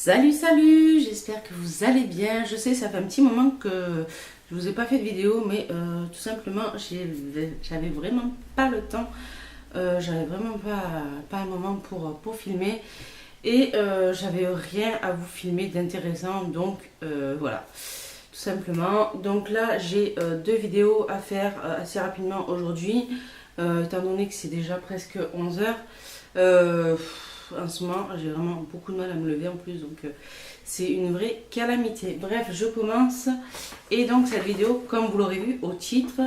Salut, salut, j'espère que vous allez bien. Je sais, ça fait un petit moment que je vous ai pas fait de vidéo, mais tout simplement, j'avais vraiment pas le temps. J'avais vraiment pas un moment pour filmer. Et j'avais rien à vous filmer d'intéressant, donc voilà, tout simplement. Donc là, j'ai deux vidéos à faire assez rapidement aujourd'hui, étant donné que c'est déjà presque 11 heures. En ce moment, j'ai vraiment beaucoup de mal à me lever en plus, donc c'est une vraie calamité. Bref, je commence. Et donc cette vidéo, comme vous l'aurez vu au titre,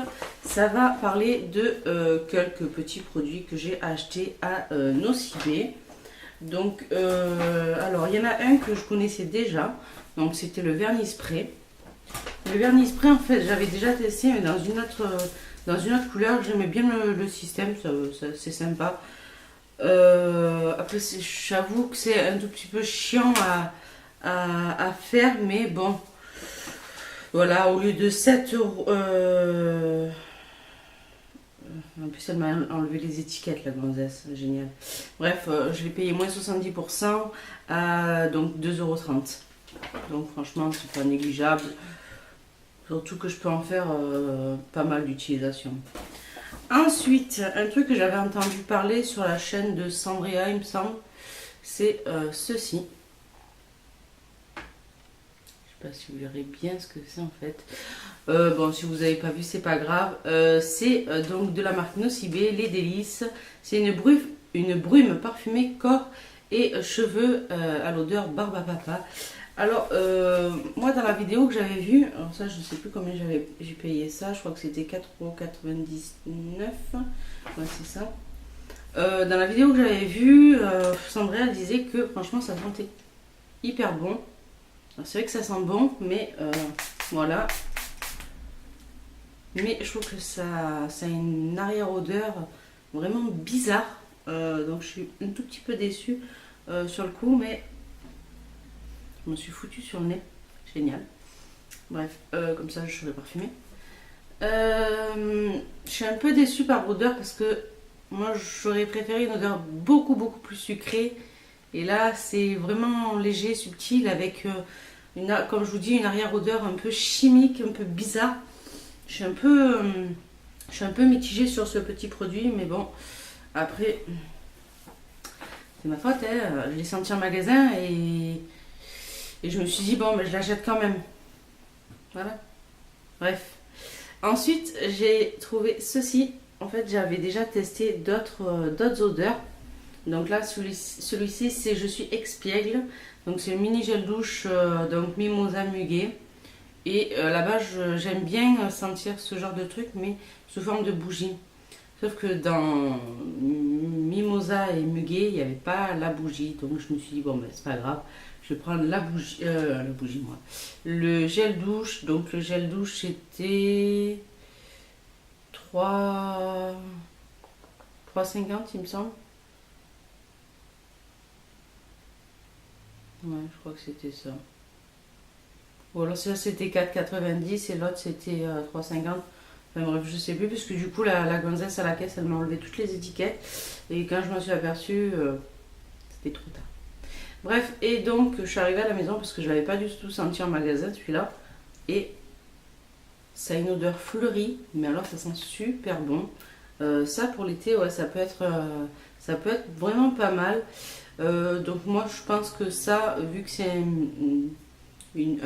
ça va parler de quelques petits produits que j'ai achetés à Nocibé. Donc, alors il y en a un que je connaissais déjà, donc c'était le vernis spray. Le vernis spray, en fait, j'avais déjà testé, mais dans une autre couleur. J'aimais bien le système, c'est sympa. Après, j'avoue que c'est un tout petit peu chiant à faire, mais bon, voilà, au lieu de 7 euros. En plus, elle m'a enlevé les étiquettes, la gonzesse, génial. Bref, je l'ai payé moins 70%, à donc 2,30 €. Donc, franchement, c'est pas négligeable. Surtout que je peux en faire pas mal d'utilisation. Ensuite, un truc que j'avais entendu parler sur la chaîne de Sandria, il me semble, c'est ceci. Je sais pas si vous verrez bien ce que c'est en fait. Bon, si vous n'avez pas vu, c'est pas grave. C'est donc de la marque Nocibé, les délices. C'est une brume parfumée corps et cheveux à l'odeur barbe à papa. Alors, moi dans la vidéo que j'avais vue, alors ça je ne sais plus combien j'ai payé ça, je crois que c'était 4,99 €. Ouais, c'est ça. Dans la vidéo que j'avais vue, Sandra disait que franchement ça sentait hyper bon. C'est vrai que ça sent bon, mais voilà. Mais je trouve que ça a une arrière-odeur vraiment bizarre. Donc je suis un tout petit peu déçue sur le coup, mais je me suis foutue sur le nez. Génial. Bref, comme ça je serai parfumée. Je suis un peu déçue par l'odeur parce que moi j'aurais préféré une odeur beaucoup plus sucrée. Et là c'est vraiment léger, subtil, avec comme je vous dis, une arrière-odeur un peu chimique, un peu bizarre. Je suis un peu mitigée sur ce petit produit, mais bon, après, c'est ma faute, hein. Je l'ai senti en magasin et je me suis dit, bon, mais je l'achète quand même. Voilà. Bref. Ensuite, j'ai trouvé ceci. En fait, j'avais déjà testé d'autres odeurs. Donc là, celui-ci, c'est Je suis expiègle. Donc c'est le mini gel douche, donc mimosa muguet. Et là-bas, j'aime bien sentir ce genre de truc, mais sous forme de bougie. Sauf que dans mimosa et muguet, il n'y avait pas la bougie. Donc je me suis dit, bon, ben, c'est pas grave. Je vais prendre la bougie, moi. Le gel douche. Donc le gel douche, c'était 3,50 il me semble. Ouais, je crois que c'était ça. Ou alors ça c'était 4,90 et l'autre c'était 3,50. Enfin bref, je sais plus, parce que du coup la gonzesse à la caisse elle m'a enlevé toutes les étiquettes. Et quand je m'en suis aperçue, c'était trop tard. Bref, et donc je suis arrivée à la maison parce que je l'avais pas du tout senti en magasin celui-là. Et ça a une odeur fleurie, mais alors ça sent super bon. Ça pour l'été, ouais, ça peut être vraiment pas mal. Donc moi je pense que ça, vu que c'est un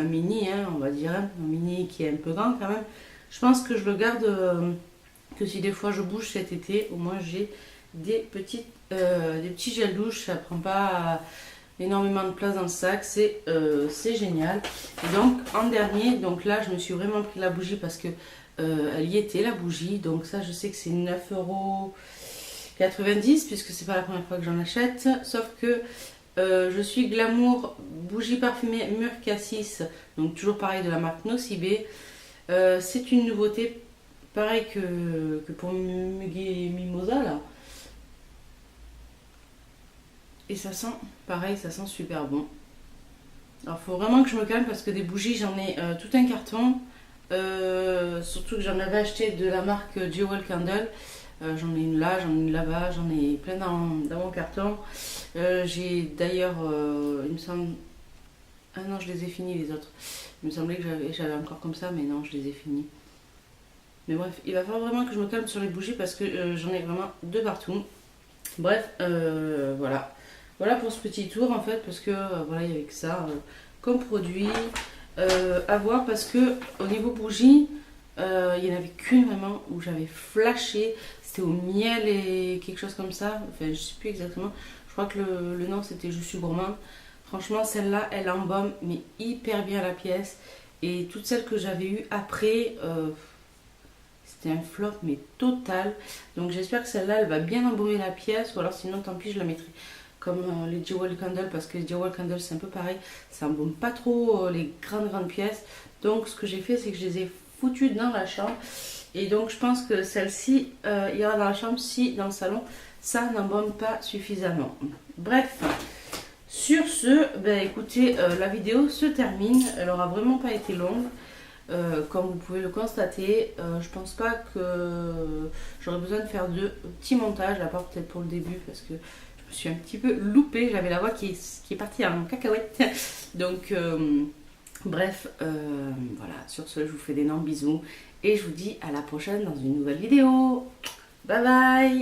mini, hein, on va dire, un mini qui est un peu grand quand même, je pense que je le garde, que si des fois je bouge cet été, au moins j'ai des petits gels douche, ça prend pas énormément de place dans le sac, c'est génial. Et donc en dernier, donc là je me suis vraiment pris la bougie parce que elle y était, la bougie. Donc ça je sais que c'est 9,90 € puisque c'est pas la première fois que j'en achète, sauf que je suis Glamour bougie parfumée mûre cassis, donc toujours pareil de la marque Nocibé. C'est une nouveauté, pareil que pour Muguet Mimosa là. Et ça sent pareil, ça sent super bon. Alors faut vraiment que je me calme parce que des bougies j'en ai tout un carton. Surtout que j'en avais acheté de la marque Jewel Candle. J'en ai une là, j'en ai une là-bas, j'en ai plein dans mon carton. J'ai d'ailleurs, il me semble, Ah non, je les ai finis les autres. Il me semblait que j'avais encore comme ça, mais non, je les ai finis. Mais bref, il va falloir vraiment que je me calme sur les bougies parce que j'en ai vraiment de partout. Bref, voilà. Voilà pour ce petit tour en fait, parce que voilà, il y avait que ça comme produit. À voir parce que au niveau bougie, il n'y en avait qu'une vraiment où j'avais flashé. C'était au miel et quelque chose comme ça. Enfin, je sais plus exactement. Je crois que le nom c'était Je suis gourmand. Franchement, celle-là, elle embaume mais hyper bien la pièce. Et toutes celles que j'avais eues après, c'était un flop mais total. Donc j'espère que celle-là, elle va bien embaumer la pièce. Ou alors sinon, tant pis, je la mettrai comme les Jewel Candle, parce que les Jewel Candle c'est un peu pareil, ça embaume pas trop les grandes pièces. Donc ce que j'ai fait, c'est que je les ai foutues dans la chambre, et donc je pense que celle-ci ira dans la chambre si dans le salon ça n'embaume pas suffisamment. Bref, sur ce, ben écoutez, la vidéo se termine, elle aura vraiment pas été longue. Comme vous pouvez le constater, je pense pas que j'aurais besoin de faire de petits montages, à part peut-être pour le début, parce que je suis un petit peu loupée, j'avais la voix qui est partie en cacahuète. Donc, bref, voilà, sur ce, je vous fais d'énormes bisous et je vous dis à la prochaine dans une nouvelle vidéo. Bye bye!